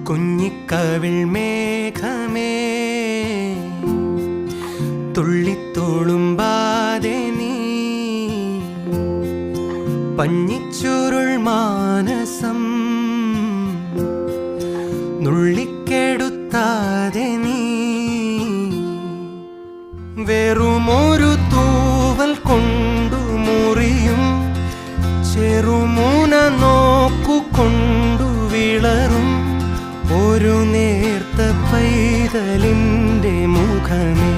കുഞ്ഞിക്കവിൾ മേഘമേ തുള്ളിത്തോളുമ്പാതെ നീ പഞ്ഞിച്ചുരുൾ മാനസം നുള്ളിക്കെടുത്താതെ നീ വെറുമൊരു തൂവൽ കൊണ്ടു മുറിയും ചെറുമുന നോക്കുകൊണ്ടു വിളറും ഒരു നേർത്ത പൈതലിൻ്റെ മുഖമേ